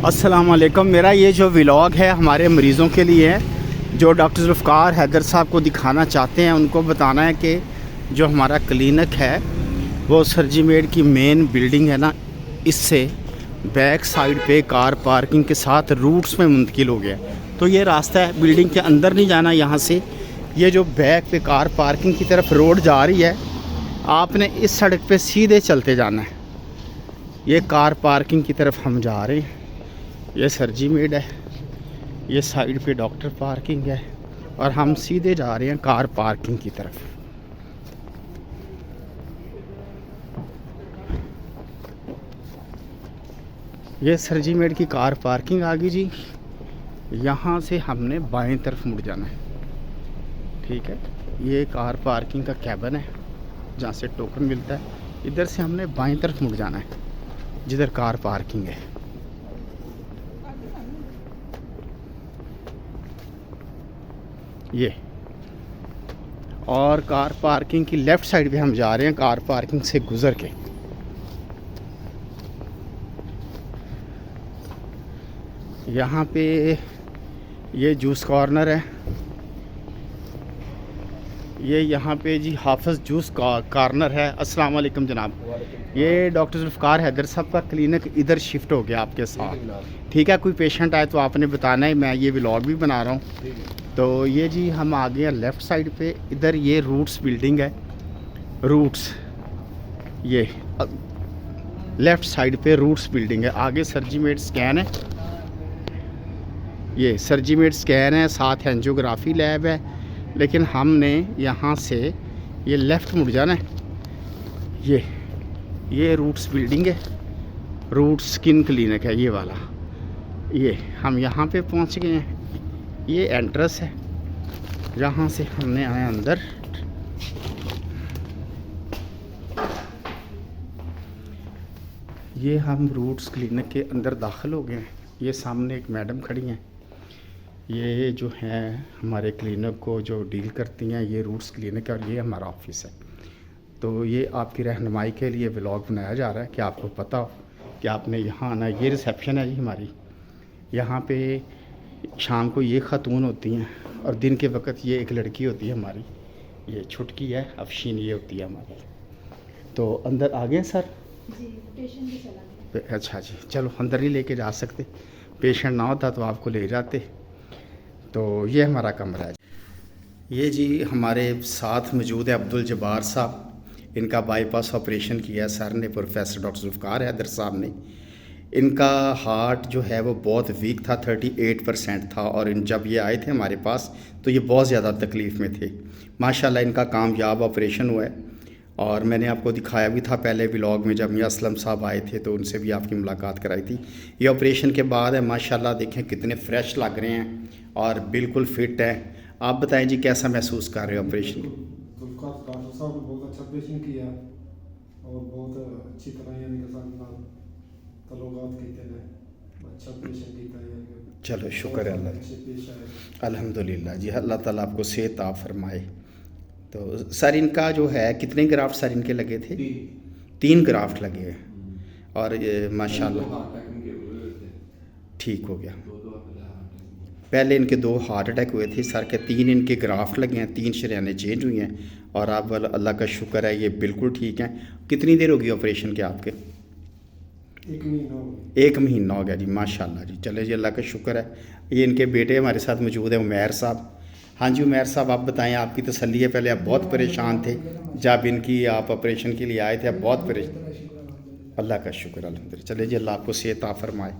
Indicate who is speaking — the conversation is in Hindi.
Speaker 1: अस्सलाम वालेकुम। मेरा ये जो व्लॉग है हमारे मरीज़ों के लिए है जो डॉक्टर ज़ुल्फ़िकार हैदर साहब को दिखाना चाहते हैं। उनको बताना है कि जो हमारा क्लिनिक है वो सरजीमेड की मेन बिल्डिंग है ना, इससे बैक साइड पे कार पार्किंग के साथ रूट्स में मुंतकिल हो गया। तो ये रास्ता है, बिल्डिंग के अंदर नहीं जाना। यहाँ से ये जो बैक पे कार पार्किंग की तरफ रोड जा रही है, आपने इस सड़क पे सीधे चलते जाना है। ये कार पार्किंग की तरफ हम जा रहे हैं। ये सरजीमेड है, ये साइड पे डॉक्टर पार्किंग है और हम सीधे जा रहे हैं कार पार्किंग की तरफ। ये सरजीमेड की कार पार्किंग आ गई जी। यहाँ से हमने बाएं तरफ मुड़ जाना है, ठीक है। ये कार पार्किंग का कैबिन है जहाँ से टोकन मिलता है। इधर से हमने बाएं तरफ मुड़ जाना है जिधर कार पार्किंग है। ये और कार पार्किंग की लेफ़्ट साइड पे हम जा रहे हैं, कार पार्किंग से गुज़र के। यहाँ पे ये जूस कॉर्नर है। ये यहाँ पे जी हाफिज़ जूस कॉर्नर है। अस्सलाम वालेकुम जनाब। ये डॉक्टर ज़ुल्फ़िकार हैदर साहब का क्लिनिक इधर शिफ्ट हो गया आपके साथ, ठीक है। कोई पेशेंट आए तो आपने बताना है, मैं ये व्लॉग भी बना रहा हूँ। तो ये जी हम आ गए हैं लेफ़्ट साइड पे। इधर ये रूट्स बिल्डिंग है, रूट्स ये लेफ़्ट साइड पे रूट्स बिल्डिंग है। आगे सरजीमेड स्कैन है, ये सरजीमेड स्कैन है, साथ एंजियोग्राफी लैब है। लेकिन हमने यहाँ से ये लेफ़्ट मुड़ जाना है। ये रूट्स बिल्डिंग है, रूट्स स्किन क्लिनिक है ये वाला। ये हम यहाँ पे पहुँच गए हैं। ये एंट्रेंस है, जहाँ से हमने आए अंदर। ये हम रूट्स क्लिनिक के अंदर दाखिल हो गए हैं। ये सामने एक मैडम खड़ी हैं, ये जो हैं हमारे क्लिनिक को जो डील करती हैं। ये रूट्स क्लिनिक है और ये हमारा ऑफिस है। तो ये आपकी रहनुमाई के लिए व्लॉग बनाया जा रहा है कि आपको पता हो कि आपने यहाँ आना है। ये रिसेप्शन है जी हमारी। यहाँ पे शाम को ये ख़ातून होती हैं और दिन के वक्त ये एक लड़की होती है हमारी, ये छुटकी है अफशीन, ये होती है हमारी। तो अंदर आ गए सर
Speaker 2: जी, पेशेंट भी चला गया।
Speaker 1: अच्छा जी, चलो अंदर ही लेके जा सकते, पेशेंट ना होता तो आपको ले जाते। तो ये हमारा कमरा है। ये जी हमारे साथ मौजूद है अब्दुल जब्बार साहब। इनका बाईपास ऑपरेशन किया सर ने, प्रोफेसर डॉक्टर ज़ुल्फ़िकार हैदर साहब ने। इनका हार्ट जो है वो बहुत वीक था, 38% था। और जब ये आए थे हमारे पास तो ये बहुत ज़्यादा तकलीफ़ में थे। माशाल्लाह इनका कामयाब ऑपरेशन हुआ है और मैंने आपको दिखाया भी था पहले व्लॉग में, जब मियां असलम साहब आए थे तो उनसे भी आपकी मुलाकात कराई थी। ये ऑपरेशन के बाद है, माशाल्लाह देखें कितने फ्रेश लग रहे हैं और बिल्कुल फिट हैं। आप बताएं जी कैसा महसूस कर रहे हो ऑपरेशन?
Speaker 3: डॉक्टर साहब ने बहुत अच्छा ऑपरेशन किया और बहुत अच्छी तरह यानी कि तलुकात कीते हैं, अच्छा ऑपरेशन किया है।
Speaker 1: चलो शुक्र है अल्लाह, अल्हम्दुलिल्लाह जी। अल्लाह ताला आपको सेहत आप फरमाए। तो सर इनका जो है कितने ग्राफ्ट सर इनके लगे थे? 3 ग्राफ्ट लगे हैं और ये माशाल्लाह ठीक हो गया। पहले इनके 2 हार्ट अटैक हुए थे सर के, 3 इनके ग्राफ्ट लगे हैं, 3 शरीयाने चेंज हुई हैं और अब अल्लाह का शुक्र है ये बिल्कुल ठीक हैं। कितनी देर होगी ऑपरेशन के आपके? 1 महीना हो गया जी, माशाल्लाह जी। चले जी, अल्लाह का शुक्र है। ये इनके बेटे हमारे साथ मौजूद हैं, उमैर साहब। हाँ जी उमैर साहब, आप बताएं, आपकी तसल्ली है। पहले आप बहुत परेशान थे जब इनकी आप ऑपरेशन के लिए आए थे, आप बहुत परेशान। अल्लाह का शुक्र अल्हम्दुलिल्लाह। चले जी, अल्लाह आपको सेहत फरमाए।